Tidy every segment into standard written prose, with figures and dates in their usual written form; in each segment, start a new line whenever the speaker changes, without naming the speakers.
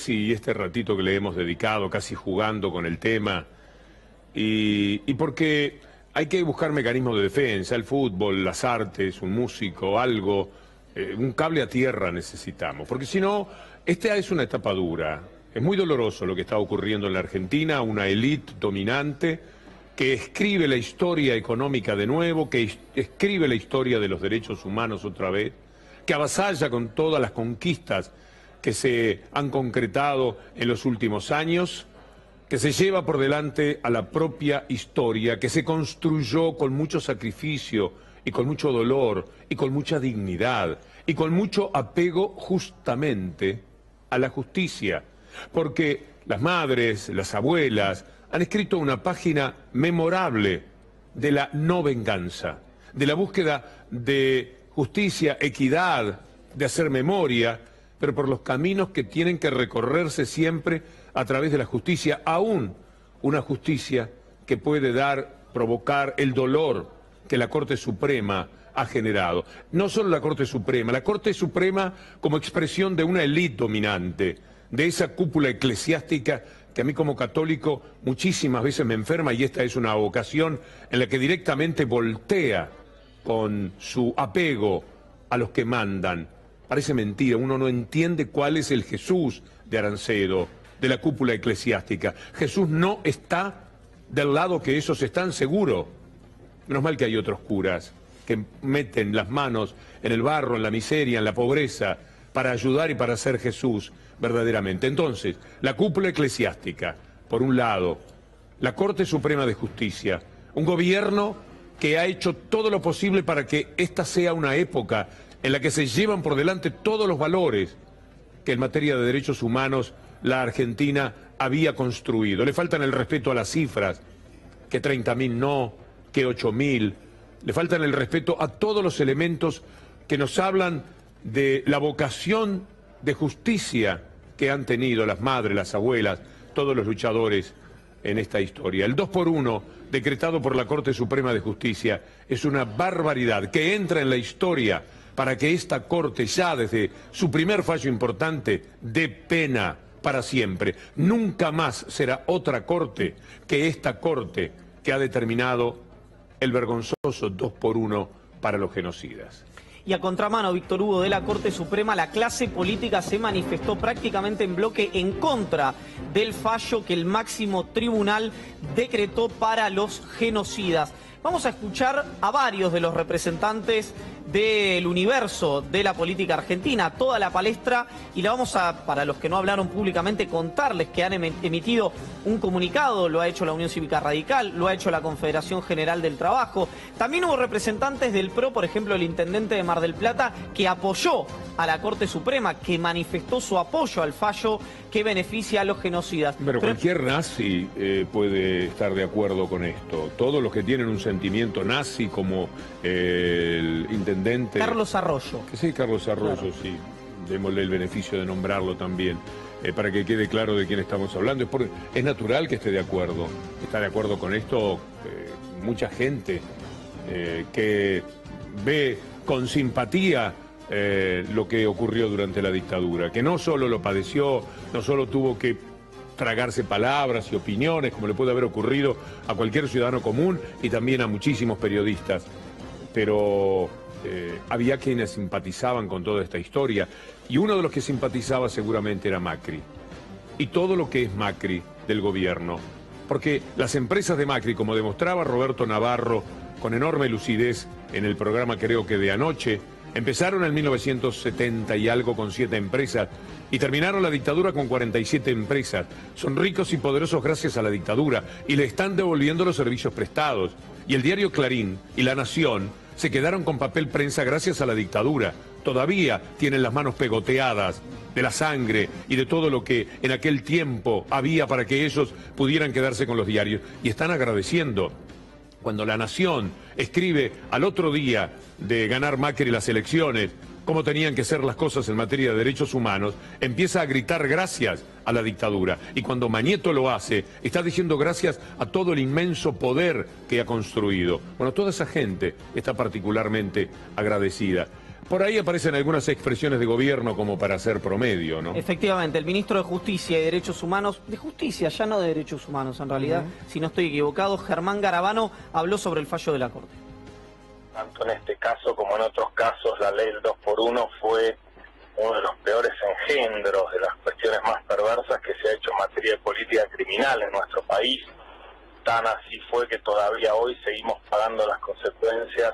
Sí, este ratito que le hemos dedicado, casi jugando con el tema, y porque hay que buscar mecanismos de defensa, el fútbol, las artes, un músico, algo, un cable a tierra necesitamos, porque si no, esta es una etapa dura, es muy doloroso lo que está ocurriendo en la Argentina, una élite dominante que escribe la historia económica de nuevo, que escribe la historia de los derechos humanos otra vez, que avasalla con todas las conquistas que se han concretado en los últimos años, que se lleva por delante a la propia historia, que se construyó con mucho sacrificio y con mucho dolor y con mucha dignidad y con mucho apego justamente a la justicia, porque las madres, las abuelas han escrito una página memorable de la no venganza, de la búsqueda de justicia, equidad, de hacer memoria, pero por los caminos que tienen que recorrerse siempre a través de la justicia, aún una justicia que puede provocar el dolor que la Corte Suprema ha generado. No solo la Corte Suprema como expresión de una élite dominante, de esa cúpula eclesiástica que a mí como católico muchísimas veces me enferma, y esta es una ocasión en la que directamente voltea con su apego a los que mandan. Parece mentira, uno no entiende cuál es el Jesús de Arancedo, de la cúpula eclesiástica. Jesús no está del lado que esos están, seguro. Menos mal que hay otros curas que meten las manos en el barro, en la miseria, en la pobreza, para ayudar y para ser Jesús verdaderamente. Entonces, la cúpula eclesiástica, por un lado, la Corte Suprema de Justicia, un gobierno que ha hecho todo lo posible para que esta sea una época en la que se llevan por delante todos los valores que en materia de derechos humanos la Argentina había construido. Le faltan el respeto a las cifras, que 30.000 no, que 8.000. Le faltan el respeto a todos los elementos que nos hablan de la vocación de justicia que han tenido las madres, las abuelas, todos los luchadores en esta historia. El 2x1 decretado por la Corte Suprema de Justicia es una barbaridad que entra en la historia para que esta Corte, ya desde su primer fallo importante, dé pena para siempre. Nunca más será otra Corte que esta Corte que ha determinado el vergonzoso 2x1 para los genocidas.
Y a contramano, Víctor Hugo, de la Corte Suprema, la clase política se manifestó prácticamente en bloque en contra del fallo que el máximo tribunal decretó para los genocidas. Vamos a escuchar a varios de los representantes del universo de la política argentina, toda la palestra, y la vamos a, para los que no hablaron públicamente, contarles que han emitido un comunicado. Lo ha hecho la Unión Cívica Radical, lo ha hecho la Confederación General del Trabajo. También hubo representantes del PRO, por ejemplo el intendente de Mar del Plata, que apoyó a la Corte Suprema, que manifestó su apoyo al fallo que beneficia a los genocidas.
Pero cualquier nazi puede estar de acuerdo con esto. Todos los que tienen un sentimiento nazi, como el intendente
Carlos Arroyo.
Que sí, Carlos Arroyo, claro. Sí. Démosle el beneficio de nombrarlo también, para que quede claro de quién estamos hablando. Es natural que esté de acuerdo. Está de acuerdo con esto mucha gente que ve con simpatía lo que ocurrió durante la dictadura, que no solo lo padeció, no solo tuvo que tragarse palabras y opiniones, como le puede haber ocurrido a cualquier ciudadano común y también a muchísimos periodistas, pero había quienes simpatizaban con toda esta historia, y uno de los que simpatizaba seguramente era Macri, y todo lo que es Macri del gobierno, porque las empresas de Macri, como demostraba Roberto Navarro con enorme lucidez en el programa, creo que de anoche, empezaron en 1970 y algo con 7 empresas y terminaron la dictadura con 47 empresas. Son ricos y poderosos gracias a la dictadura y le están devolviendo los servicios prestados. Y el diario Clarín y La Nación se quedaron con papel prensa gracias a la dictadura. Todavía tienen las manos pegoteadas de la sangre y de todo lo que en aquel tiempo había para que ellos pudieran quedarse con los diarios. Y están agradeciendo. Cuando La Nación escribe al otro día de ganar Macri las elecciones, cómo tenían que ser las cosas en materia de derechos humanos, empieza a gritar gracias a la dictadura. Y cuando Mañeto lo hace, está diciendo gracias a todo el inmenso poder que ha construido. Bueno, toda esa gente está particularmente agradecida. Por ahí aparecen algunas expresiones de gobierno como para hacer promedio, ¿no?
Efectivamente, el ministro de Justicia y Derechos Humanos, de Justicia, ya no de Derechos Humanos en realidad, si no estoy equivocado, Germán Garabano, habló sobre el fallo de la Corte.
Tanto en este caso como en otros casos, la ley del 2x1 fue uno de los peores engendros de las cuestiones más perversas que se ha hecho en materia de política criminal en nuestro país. Tan así fue que todavía hoy seguimos pagando las consecuencias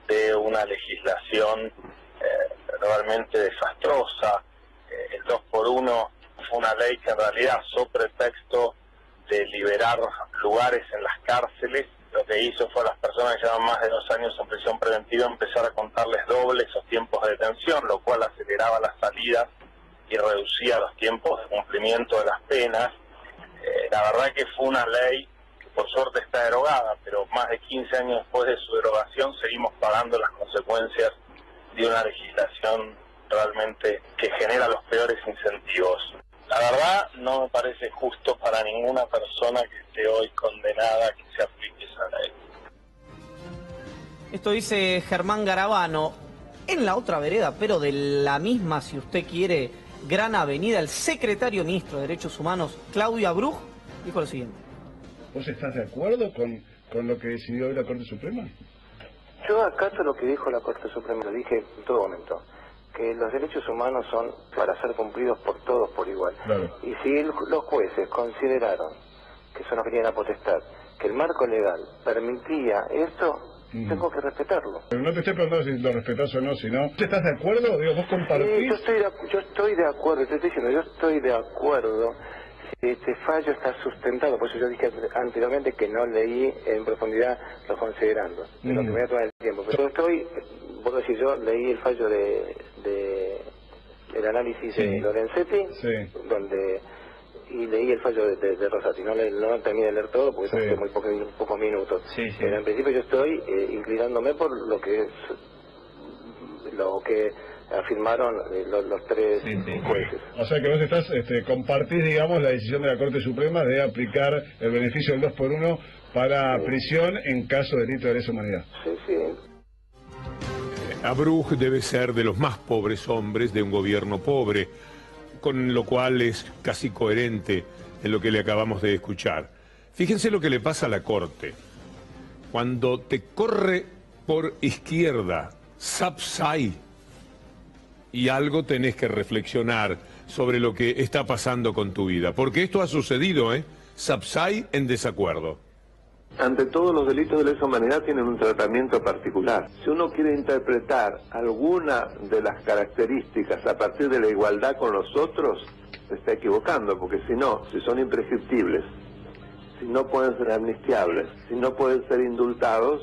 de una legislación realmente desastrosa. El 2x1 fue una ley que en realidad, sobre pretexto de liberar lugares en las cárceles, lo que hizo fue a las personas que llevan más de 2 años en prisión preventiva empezar a contarles doble esos tiempos de detención, lo cual aceleraba las salidas y reducía los tiempos de cumplimiento de las penas. La verdad que fue una ley que por suerte está derogada, pero más de 15 años después de su derogación seguimos pagando las consecuencias de una legislación realmente que genera los peores incentivos. La verdad no me parece justo para ninguna persona que esté hoy condenada que se aplique esa ley.
Esto dice Germán Garabano. En la otra vereda, pero de la misma, si usted quiere, gran avenida, el secretario ministro de Derechos Humanos, Claudio Abruz, dijo lo siguiente.
¿Vos estás de acuerdo con lo que decidió hoy la Corte Suprema?
Yo acato lo que dijo la Corte Suprema, lo dije en todo momento, que los derechos humanos son para ser cumplidos por todos por igual. Claro. Y si los jueces consideraron que eso no quería la potestad, que el marco legal permitía esto, tengo que respetarlo.
Pero no te estoy preguntando si lo respetás o no, sino... ¿Estás de acuerdo? Digo, ¿vos compartís?
Yo estoy de acuerdo, te estoy diciendo, yo estoy de acuerdo si este fallo está sustentado. Por eso yo dije anteriormente que no leí en profundidad los considerandos, de lo que me voy a tomar el tiempo. Pero vos decís, yo leí el fallo del análisis de Lorenzetti, y leí el fallo de Rosati. No terminé de leer todo porque son muy pocos minutos. Pero en principio yo estoy inclinándome por lo que afirmaron los tres jueces.
O sea que vos compartís, digamos, la decisión de la Corte Suprema de aplicar el beneficio del 2x1 para prisión en caso de delito de lesa humanidad.
Sí.
Abruz debe ser de los más pobres hombres de un gobierno pobre, con lo cual es casi coherente en lo que le acabamos de escuchar. Fíjense lo que le pasa a la Corte. Cuando te corre por izquierda, Sapsay, y algo tenés que reflexionar sobre lo que está pasando con tu vida. Porque esto ha sucedido, Sapsay en desacuerdo.
Ante todo, los delitos de lesa humanidad tienen un tratamiento particular. Si uno quiere interpretar alguna de las características a partir de la igualdad con los otros, se está equivocando, porque si son imprescriptibles, si no pueden ser amnistiables, si no pueden ser indultados,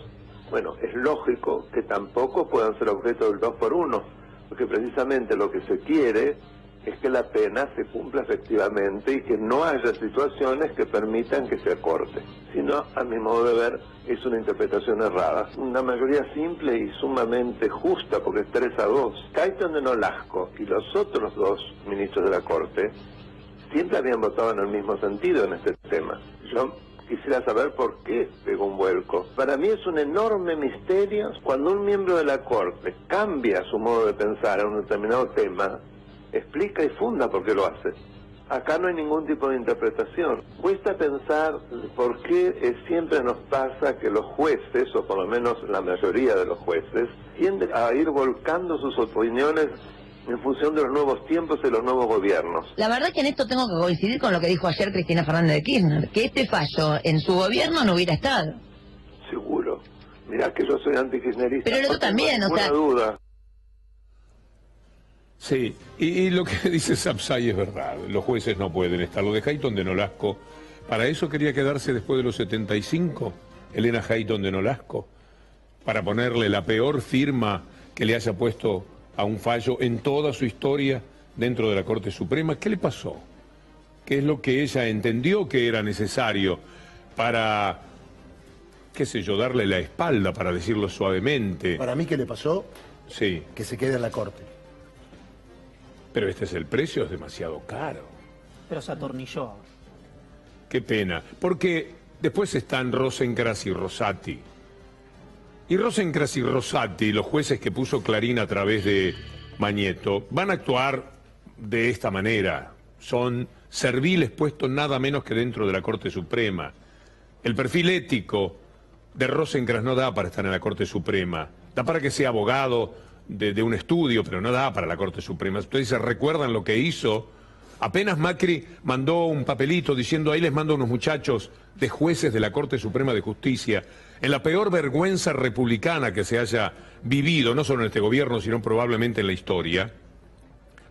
bueno, es lógico que tampoco puedan ser objeto del 2x1, porque precisamente lo que se quiere es que la pena se cumpla efectivamente y que no haya situaciones que permitan que se acorte. Si no, a mi modo de ver, es una interpretación errada. Una mayoría simple y sumamente justa, porque es 3-2. Cayton de Nolasco y los otros dos ministros de la Corte siempre habían votado en el mismo sentido en este tema. Yo quisiera saber por qué pegó un vuelco. Para mí es un enorme misterio cuando un miembro de la Corte cambia su modo de pensar en un determinado tema, explica y funda por qué lo hace. Acá no hay ningún tipo de interpretación. Cuesta pensar por qué siempre nos pasa que los jueces, o por lo menos la mayoría de los jueces, tienden a ir volcando sus opiniones en función de los nuevos tiempos y los nuevos gobiernos.
La verdad que en esto tengo que coincidir con lo que dijo ayer Cristina Fernández de Kirchner, que este fallo en su gobierno no hubiera estado.
Seguro. Mirá que yo soy antikirchnerista.
Pero yo también,
o sea... duda.
Sí, y lo que dice Sapsay es verdad, los jueces no pueden estar. Lo de Cayton de Nolasco, ¿para eso quería quedarse después de los 75? Elena Cayton de Nolasco, para ponerle la peor firma que le haya puesto a un fallo en toda su historia dentro de la Corte Suprema. ¿Qué le pasó? ¿Qué es lo que ella entendió que era necesario para, qué sé yo, darle la espalda, para decirlo suavemente?
Para mí, ¿qué le pasó?
Sí.
Que se quede en la Corte.
Pero este es el precio, es demasiado caro.
Pero se atornilló.
Qué pena, porque después están Rosencrantz y Rosati. Y Rosencrantz y Rosati, los jueces que puso Clarín a través de Mañeto, van a actuar de esta manera. Son serviles puestos nada menos que dentro de la Corte Suprema. El perfil ético de Rosencrantz no da para estar en la Corte Suprema. Da para que sea abogado de un estudio, pero no da para la Corte Suprema. Ustedes se recuerdan lo que hizo. Apenas Macri mandó un papelito diciendo, ahí les mando unos muchachos de jueces de la Corte Suprema de Justicia, en la peor vergüenza republicana que se haya vivido, no solo en este gobierno, sino probablemente en la historia,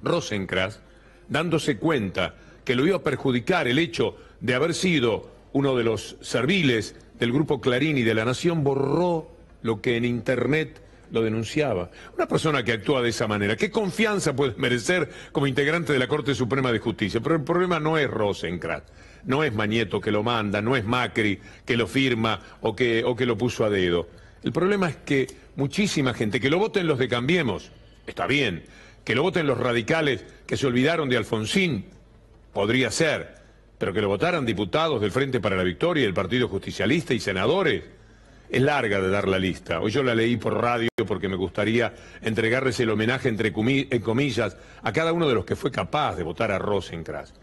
Rosencrantz, dándose cuenta que lo iba a perjudicar el hecho de haber sido uno de los serviles del Grupo Clarín y de La Nación, borró lo que en Internet lo denunciaba. Una persona que actúa de esa manera, ¿qué confianza puede merecer como integrante de la Corte Suprema de Justicia? Pero el problema no es Rosencrantz, no es Mañeto que lo manda, no es Macri que lo firma o que lo puso a dedo. El problema es que muchísima gente, que lo voten los de Cambiemos, está bien, que lo voten los radicales que se olvidaron de Alfonsín, podría ser, pero que lo votaran diputados del Frente para la Victoria y del Partido Justicialista y senadores, es larga de dar la lista. Hoy yo la leí por radio porque me gustaría entregarles el homenaje, entre comillas, a cada uno de los que fue capaz de votar a Rosencrantz.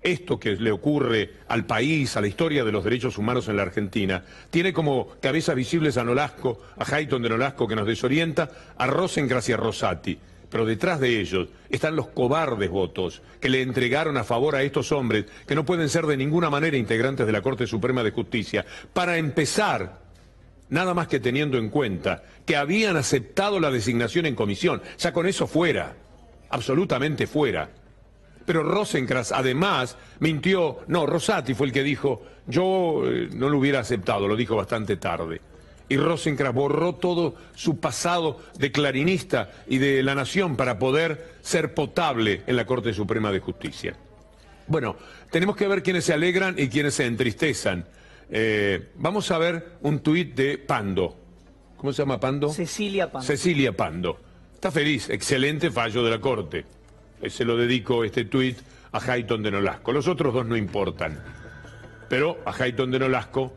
Esto que le ocurre al país, a la historia de los derechos humanos en la Argentina, tiene como cabezas visibles a Nolasco, a Hayton de Nolasco que nos desorienta, a Rosencrantz y a Rosati. Pero detrás de ellos están los cobardes votos que le entregaron a favor a estos hombres que no pueden ser de ninguna manera integrantes de la Corte Suprema de Justicia. Para empezar, nada más que teniendo en cuenta que habían aceptado la designación en comisión, ya con eso fuera, absolutamente fuera. Pero Rosencrantz además mintió, no, Rosati fue el que dijo, yo no lo hubiera aceptado, lo dijo bastante tarde. Y Rosencrantz borró todo su pasado de clarinista y de La Nación para poder ser potable en la Corte Suprema de Justicia. Bueno, tenemos que ver quiénes se alegran y quiénes se entristezan. Vamos a ver un tuit de Pando. ¿Cómo se llama Pando?
Cecilia Pando.
Cecilia Pando. Está feliz, excelente fallo de la Corte. Se lo dedico este tuit a Hayton de Nolasco. Los otros dos no importan. Pero a Hayton de Nolasco,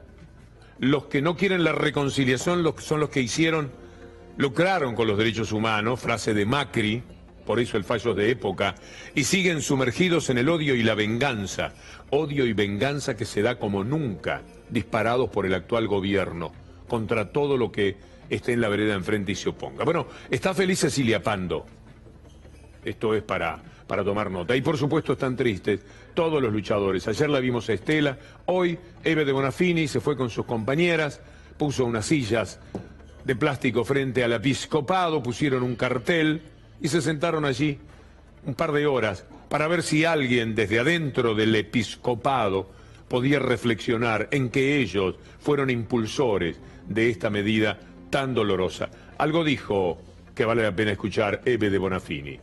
los que no quieren la reconciliación son los que lucraron con los derechos humanos, frase de Macri, por eso el fallo es de época, y siguen sumergidos en el odio y la venganza. Odio y venganza que se da como nunca, disparados por el actual gobierno, contra todo lo que esté en la vereda enfrente y se oponga. Bueno, está feliz Cecilia Pando. Esto es para tomar nota. Y por supuesto están tristes todos los luchadores. Ayer la vimos a Estela, hoy Eve de Bonafini se fue con sus compañeras, puso unas sillas de plástico frente al episcopado, pusieron un cartel y se sentaron allí un par de horas para ver si alguien desde adentro del episcopado podía reflexionar en que ellos fueron impulsores de esta medida tan dolorosa. Algo dijo que vale la pena escuchar Eve de Bonafini.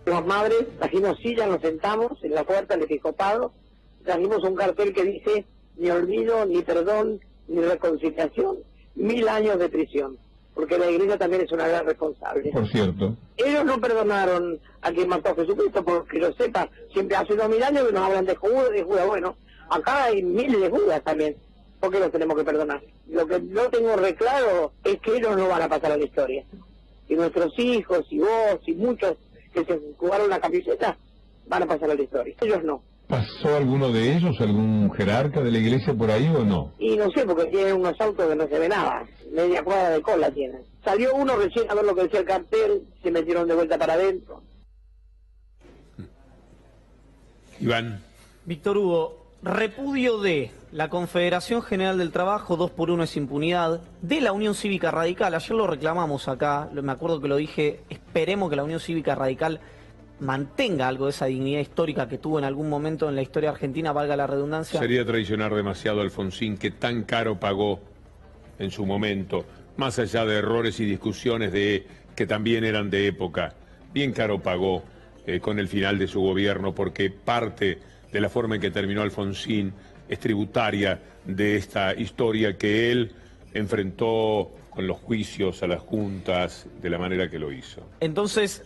Las madres trajimos sillas, nos sentamos en la puerta del episcopado, trajimos un cartel que dice ni olvido, ni perdón, ni reconciliación, 1000 años de prisión, porque la iglesia también es una gran responsable.
Por cierto.
Ellos no perdonaron a quien mató a Jesucristo, porque lo sepa, siempre hace 2000 años que nos hablan de Judas, bueno, acá hay miles de Judas también, ¿por qué los tenemos que perdonar? Lo que no tengo reclaro es que ellos no van a pasar a la historia, y nuestros hijos, y vos, y muchos que se jugaron la camiseta, van a pasar a la historia. Ellos no.
¿Pasó alguno de ellos, algún jerarca de la iglesia por ahí o no?
Y no sé, porque tienen unos autos que no se ve nada. Media cuadra de cola tienen. Salió uno recién a ver lo que decía el cartel, se metieron de vuelta para adentro.
Iván.
Víctor Hugo, repudio de la Confederación General del Trabajo, 2x1 es impunidad, de la Unión Cívica Radical, ayer lo reclamamos acá, me acuerdo que lo dije, esperemos que la Unión Cívica Radical mantenga algo de esa dignidad histórica que tuvo en algún momento en la historia argentina, valga la redundancia.
Sería traicionar demasiado a Alfonsín, que tan caro pagó en su momento, más allá de errores y discusiones que también eran de época, bien caro pagó con el final de su gobierno, porque parte de la forma en que terminó Alfonsín es tributaria de esta historia que él enfrentó con los juicios a las juntas de la manera que lo hizo.
Entonces,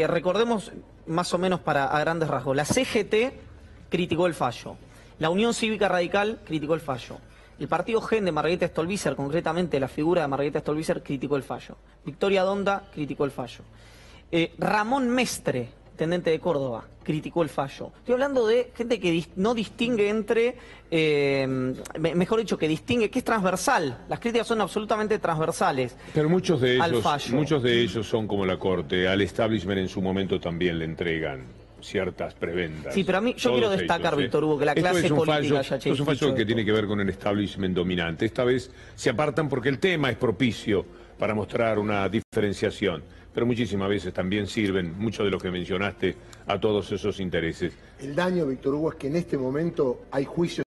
recordemos más o menos a grandes rasgos. La CGT criticó el fallo. La Unión Cívica Radical criticó el fallo. El partido GEN de Margarita Stolbizer, concretamente la figura de Margarita Stolbizer, criticó el fallo. Victoria Donda criticó el fallo. Ramón Mestre, intendente de Córdoba, criticó el fallo. Estoy hablando de gente que no distingue entre, mejor dicho, que distingue, que es transversal. Las críticas son absolutamente transversales.
Pero muchos de ellos son como la Corte. Al establishment en su momento también le entregan ciertas prebendas.
Sí, pero a mí yo quiero destacar, Víctor Hugo, que la clase política
esto es un fallo que tiene que ver con el establishment dominante. Esta vez se apartan porque el tema es propicio para mostrar una diferenciación. Pero muchísimas veces también sirven, mucho de lo que mencionaste, a todos esos intereses.
El daño, Víctor Hugo, es que en este momento hay juicios